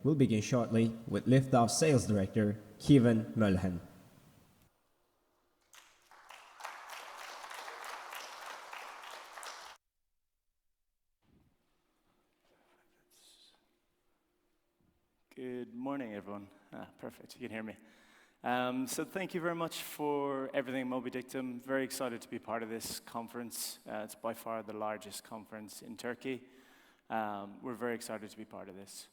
We'll begin shortly with Liftoff Sales Director, Kevan Merlehan. Good morning, everyone. Perfect, you can hear me. So thank you very much for everything, Mobidictum. Very excited to be part of this conference. It's by far the largest conference in Turkey. We're very excited to be part of this.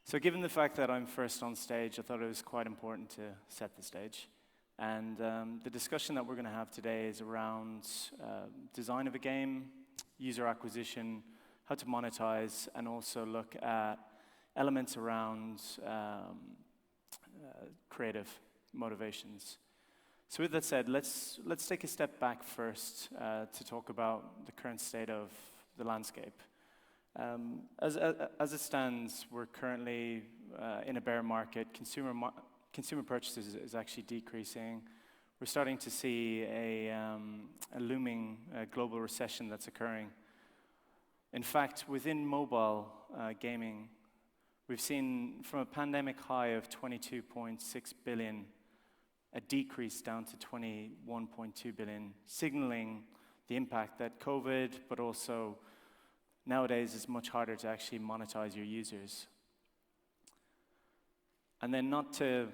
So given the fact that I'm first on stage, I thought it was quite important to set the stage. And the discussion that we're going to have today is around design of a game, user acquisition, how to monetize, and also look at elements around creative motivations. So with that said, let's take a step back first to talk about the current state of the landscape. As it stands, we're currently in a bear market. Consumer purchases is actually decreasing. We're starting to see a looming global recession that's occurring. In fact, within mobile gaming, we've seen from a pandemic high of 22.6 billion, a decrease down to 21.2 billion, signaling the impact that COVID, but also nowadays it's much harder to actually monetize your users. And then not to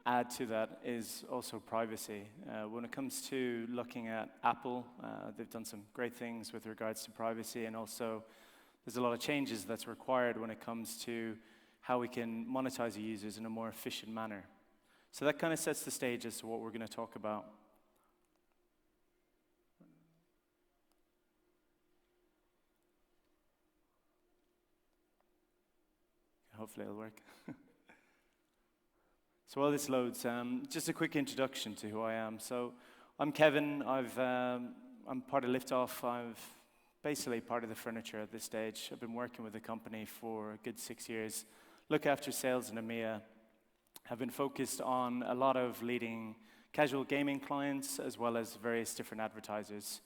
add to that is also privacy. When it comes to looking at Apple, they've done some great things with regards to privacy, and also there's a lot of changes that's required when it comes to how we can monetize the users in a more efficient manner. So that kind of sets the stage as to what we're going to talk about. Hopefully it'll work. So while this loads, just a quick introduction to who I am. So I'm Kevin. I'm part of Liftoff. I've basically part of the furniture at this stage. I've been working with the company for a good 6 years. Look after sales in EMEA. Have been focused on a lot of leading casual gaming clients as well as various different advertisers.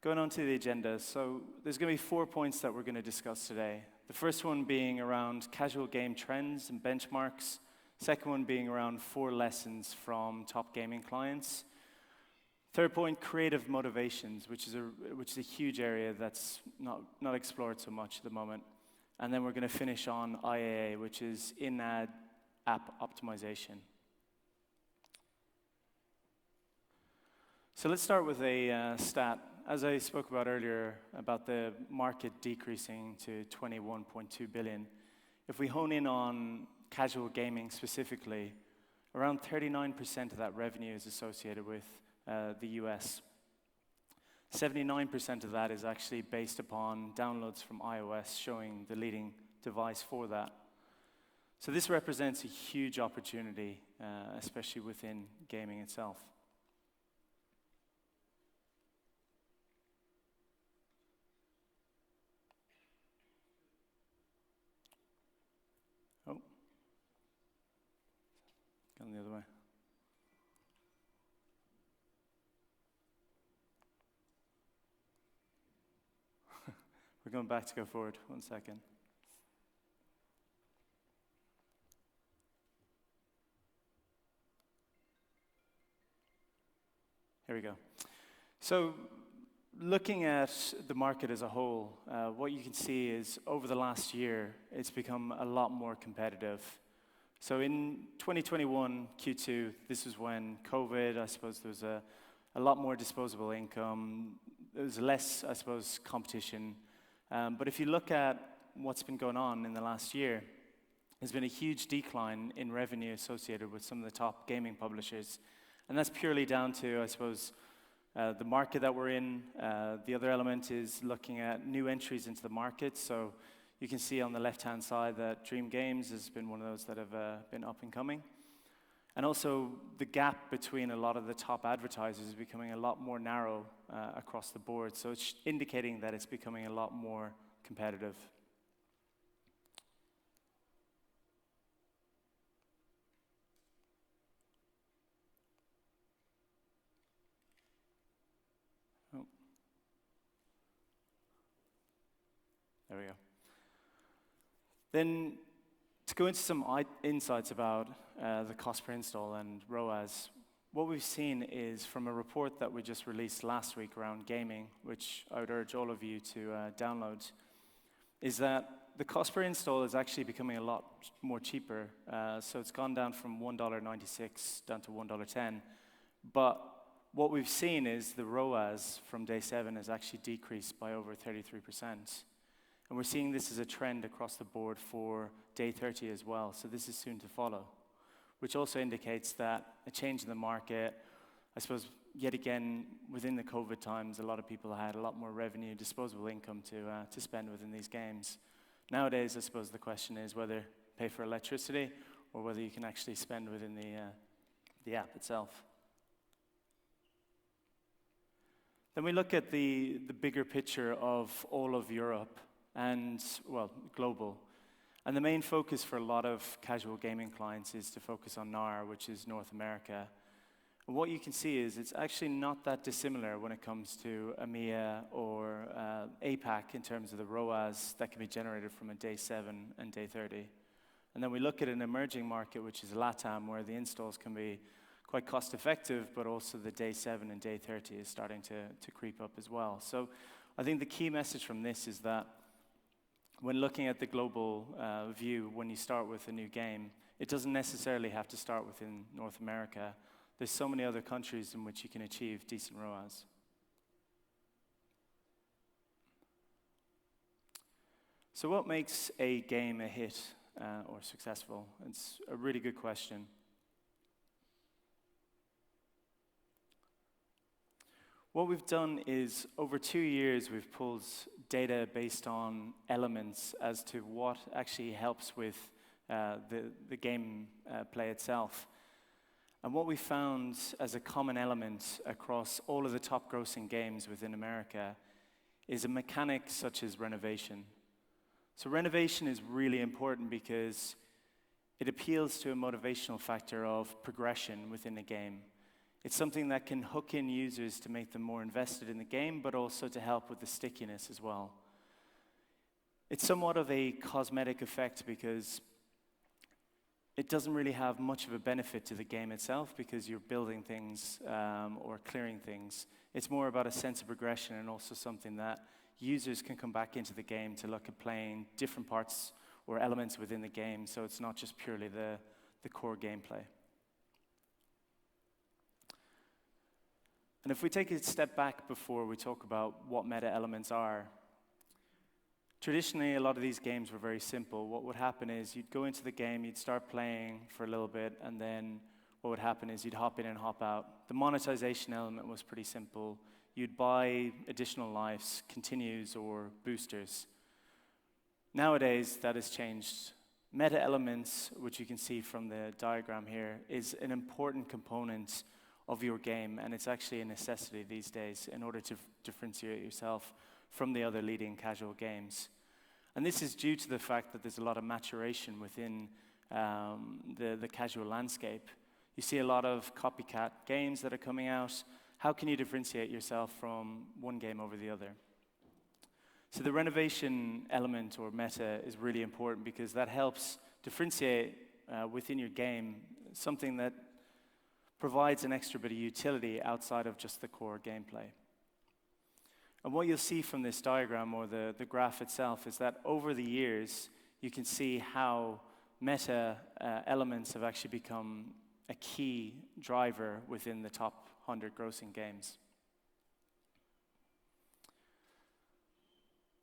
Going on to the agenda, so there's going to be 4 points that we're going to discuss today. The first one being around casual game trends and benchmarks. Second one being around 4 lessons from top gaming clients. Third point, creative motivations, which is a huge area that's not explored so much at the moment. And then we're going to finish on IAA, which is in-ad app optimization. So let's start with a stat. As I spoke about earlier, about the market decreasing to 21.2 billion, if we hone in on casual gaming specifically, around 39% of that revenue is associated with the US. 79% of that is actually based upon downloads from iOS, showing the leading device for that. So this represents a huge opportunity, especially within gaming itself. Oh, gone the other way. We're going back to go forward. 1 second. Here we go. So looking at the market as a whole, what you can see is over the last year, it's become a lot more competitive. So in 2021, Q2, this is when COVID, I suppose there was a lot more disposable income. There was less, I suppose, competition. But if you look at what's been going on in the last year, there's been a huge decline in revenue associated with some of the top gaming publishers. And that's purely down to, I suppose, the market that we're in. The other element is looking at new entries into the market. So you can see on the left-hand side that Dream Games has been one of those that have been up and coming. And also the gap between a lot of the top advertisers is becoming a lot more narrow across the board. So it's indicating that it's becoming a lot more competitive. There we go. Then to go into some insights about the cost per install and ROAS, what we've seen is from a report that we just released last week around gaming, which I would urge all of you to download, is that the cost per install is actually becoming a lot more cheaper. So it's gone down from $1.96 down to $1.10. But what we've seen is the ROAS from day 7 has actually decreased by over 33%. And we're seeing this as a trend across the board for day 30 as well. So this is soon to follow, which also indicates that a change in the market, I suppose, yet again, within the COVID times, a lot of people had a lot more revenue, disposable income to spend within these games. Nowadays, I suppose the question is whether pay for electricity or whether you can actually spend within the app itself. Then we look at the bigger picture of all of Europe and, well, global. And the main focus for a lot of casual gaming clients is to focus on NAR, which is North America. And what you can see is it's actually not that dissimilar when it comes to EMEA or APAC in terms of the ROAS that can be generated from a day 7 and day 30. And then we look at an emerging market, which is LATAM, where the installs can be quite cost effective, but also the day 7 and day 30 is starting to creep up as well. So I think the key message from this is that when looking at the global view, when you start with a new game, it doesn't necessarily have to start within North America. There's so many other countries in which you can achieve decent ROAS. So what makes a game a hit or successful? It's a really good question. What we've done is, over 2 years, we've pulled data based on elements as to what actually helps with the game play itself. And what we found as a common element across all of the top grossing games within America is a mechanic such as renovation. So renovation is really important because it appeals to a motivational factor of progression within a game. It's something that can hook in users to make them more invested in the game, but also to help with the stickiness as well. It's somewhat of a cosmetic effect because it doesn't really have much of a benefit to the game itself because you're building things or clearing things. It's more about a sense of progression and also something that users can come back into the game to look at playing different parts or elements within the game, so it's not just purely the core gameplay. And if we take a step back before we talk about what meta elements are, traditionally a lot of these games were very simple. What would happen is you'd go into the game, you'd start playing for a little bit, and then what would happen is you'd hop in and hop out. The monetization element was pretty simple. You'd buy additional lives, continues, or boosters. Nowadays, that has changed. Meta elements, which you can see from the diagram here, is an important component of your game, and it's actually a necessity these days in order to differentiate yourself from the other leading casual games. And this is due to the fact that there's a lot of maturation within the casual landscape. You see a lot of copycat games that are coming out. How can you differentiate yourself from one game over the other? So the renovation element or meta is really important because that helps differentiate within your game something that provides an extra bit of utility outside of just the core gameplay. And what you'll see from this diagram or the graph itself is that over the years, you can see how meta elements have actually become a key driver within the top 100 grossing games.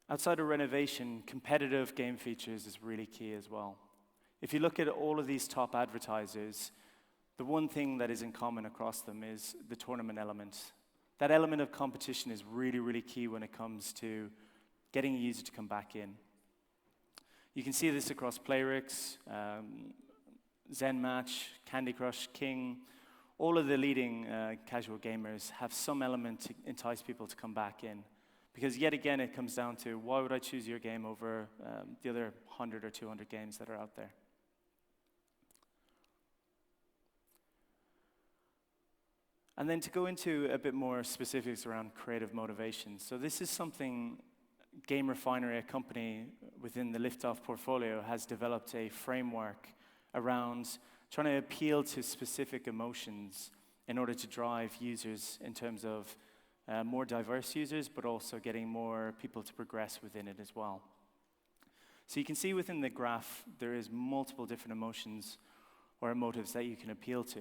Outside of renovation, competitive game features is really key as well. If you look at all of these top advertisers, the one thing that is in common across them is the tournament element. That element of competition is really, really key when it comes to getting a user to come back in. You can see this across Playrix, Zen Match, Candy Crush, King. All of the leading casual gamers have some element to entice people to come back in. Because yet again, it comes down to, why would I choose your game over the other 100 or 200 games that are out there? And then to go into a bit more specifics around creative motivation. So this is something Game Refinery, a company within the Liftoff portfolio, has developed a framework around trying to appeal to specific emotions in order to drive users in terms of more diverse users, but also getting more people to progress within it as well. So you can see within the graph, there is multiple different emotions or emotives that you can appeal to.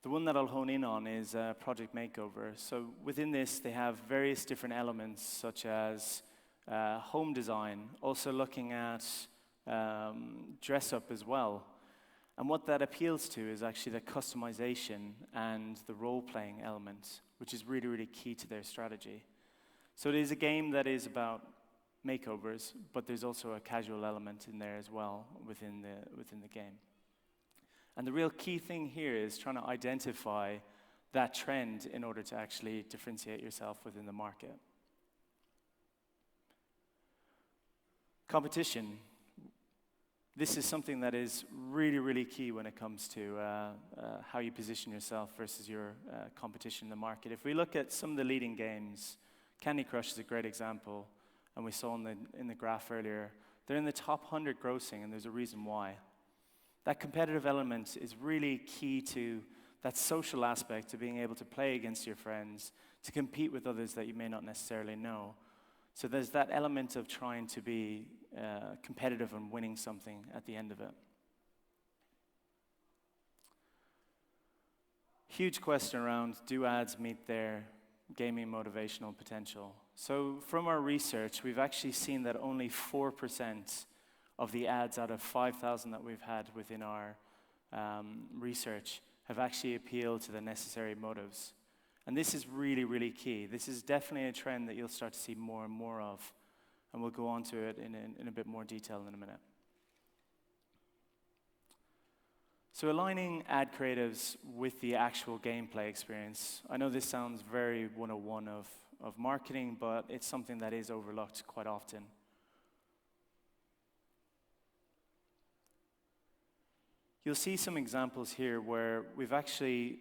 The one that I'll hone in on is Project Makeover. So within this, they have various different elements, such as home design, also looking at dress up as well. And what that appeals to is actually the customization and the role-playing element, which is really, really key to their strategy. So it is a game that is about makeovers, but there's also a casual element in there as well within the game. And the real key thing here is trying to identify that trend in order to actually differentiate yourself within the market. Competition. This is something that is really, really key when it comes to how you position yourself versus your competition in the market. If we look at some of the leading games, Candy Crush is a great example, and we saw in the graph earlier, they're in the top 100 grossing, and there's a reason why. That competitive element is really key to that social aspect of being able to play against your friends, to compete with others that you may not necessarily know. So there's that element of trying to be competitive and winning something at the end of it. Huge question around, do ads meet their gaming motivational potential? So from our research, we've actually seen that only 4% of the ads out of 5,000 that we've had within our research have actually appealed to the necessary motives. And this is really, really key. This is definitely a trend that you'll start to see more and more of, and we'll go on to it in a bit more detail in a minute. So aligning ad creatives with the actual gameplay experience. I know this sounds very 101 of marketing, but it's something that is overlooked quite often. You'll see some examples here where we've actually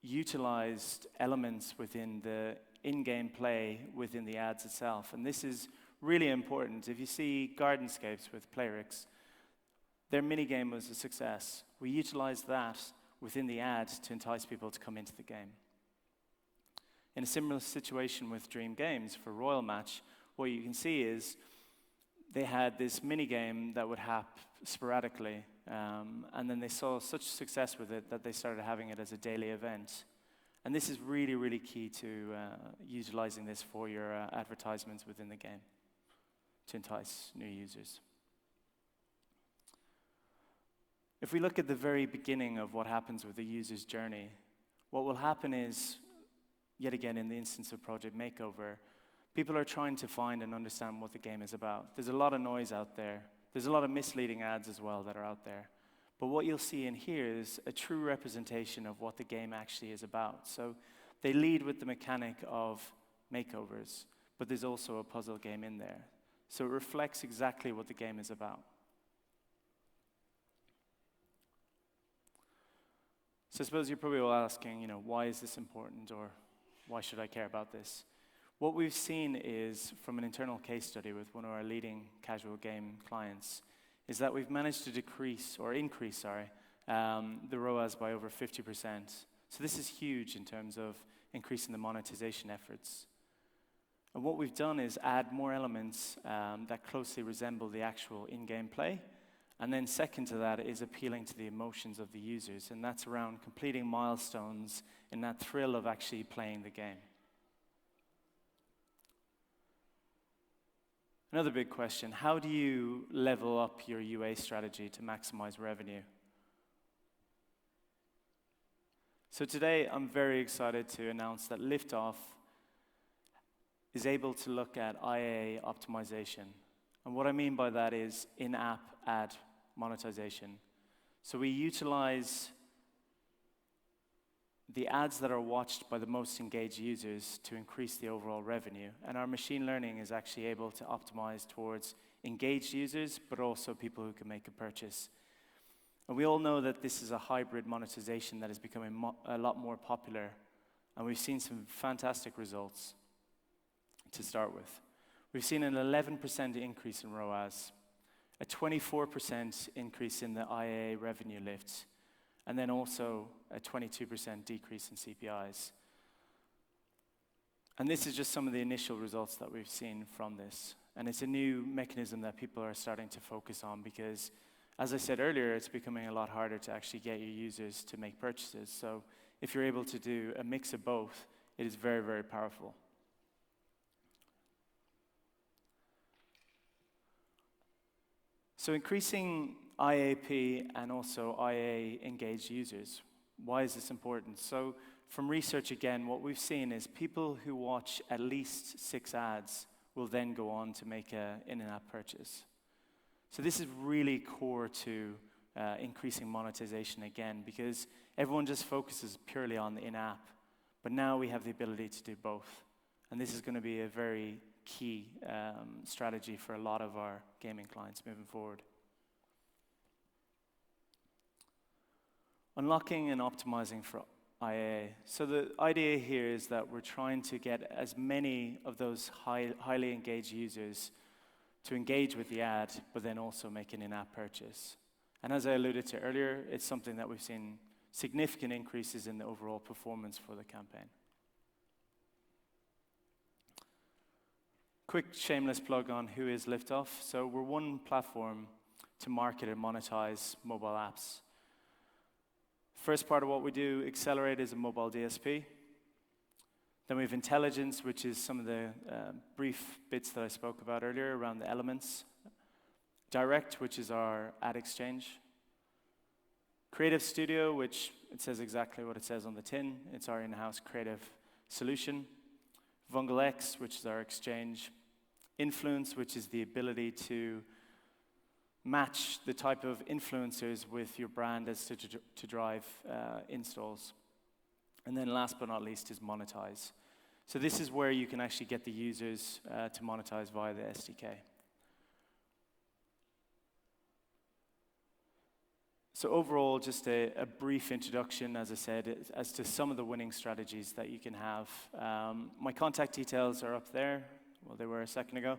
utilized elements within the in-game play within the ads itself. And this is really important. If you see Gardenscapes with Playrix, their minigame was a success. We utilized that within the ad to entice people to come into the game. In a similar situation with Dream Games for Royal Match, what you can see is they had this minigame that would happen sporadically, and then they saw such success with it that they started having it as a daily event. And this is really, really key to utilizing this for your advertisements within the game to entice new users. If we look at the very beginning of what happens with the user's journey, what will happen is, yet again in the instance of Project Makeover, people are trying to find and understand what the game is about. There's a lot of noise out there. There's a lot of misleading ads as well that are out there. But what you'll see in here is a true representation of what the game actually is about. So they lead with the mechanic of makeovers, but there's also a puzzle game in there. So it reflects exactly what the game is about. So I suppose you're probably all asking, why is this important, or why should I care about this? What we've seen is, from an internal case study with one of our leading casual game clients, is that we've managed to increase the ROAS by over 50%. So this is huge in terms of increasing the monetization efforts. And what we've done is add more elements that closely resemble the actual in-game play. And then second to that is appealing to the emotions of the users. And that's around completing milestones and that thrill of actually playing the game. Another big question, how do you level up your UA strategy to maximize revenue? So today, I'm very excited to announce that Liftoff is able to look at IA optimization. And what I mean by that is in-app ad monetization. So we utilize the ads that are watched by the most engaged users to increase the overall revenue. And our machine learning is actually able to optimize towards engaged users, but also people who can make a purchase. And we all know that this is a hybrid monetization that is becoming a lot more popular. And we've seen some fantastic results to start with. We've seen an 11% increase in ROAS, a 24% increase in the IA revenue lift, and then also a 22% decrease in CPIs. And this is just some of the initial results that we've seen from this. And it's a new mechanism that people are starting to focus on because, as I said earlier, it's becoming a lot harder to actually get your users to make purchases. So if you're able to do a mix of both, it is very, very powerful. So increasing IAP and also IA engaged users. Why is this important? So from research, again, what we've seen is people who watch at least 6 ads will then go on to make an in-app purchase. So this is really core to increasing monetization again, because everyone just focuses purely on the in-app. But now we have the ability to do both. And this is going to be a very key strategy for a lot of our gaming clients moving forward. Unlocking and optimizing for IA. So the idea here is that we're trying to get as many of those highly engaged users to engage with the ad, but then also make an in-app purchase. And as I alluded to earlier, it's something that we've seen significant increases in the overall performance for the campaign. Quick shameless plug on who is Liftoff. So we're one platform to market and monetize mobile apps. First part of what we do, Accelerate, is a mobile DSP. Then we have Intelligence, which is some of the brief bits that I spoke about earlier around the elements. Direct, which is our ad exchange. Creative Studio, which it says exactly what it says on the tin. It's our in-house creative solution. Vungle X, which is our exchange. Influence, which is the ability to match the type of influencers with your brand as to drive installs. And then last but not least is Monetize. So this is where you can actually get the users to monetize via the SDK. So overall, just a brief introduction, as I said, as to some of the winning strategies that you can have. My contact details are up there. Well, they were a second ago.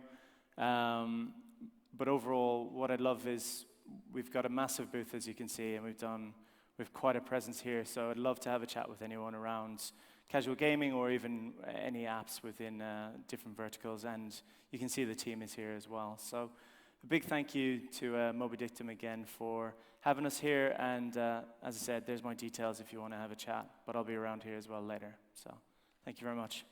But overall, what I'd love is we've got a massive booth, as you can see, and we've quite a presence here. So I'd love to have a chat with anyone around casual gaming or even any apps within different verticals. And you can see the team is here as well. So a big thank you to Mobidictum again for having us here. And as I said, there's my details if you want to have a chat. But I'll be around here as well later. So thank you very much.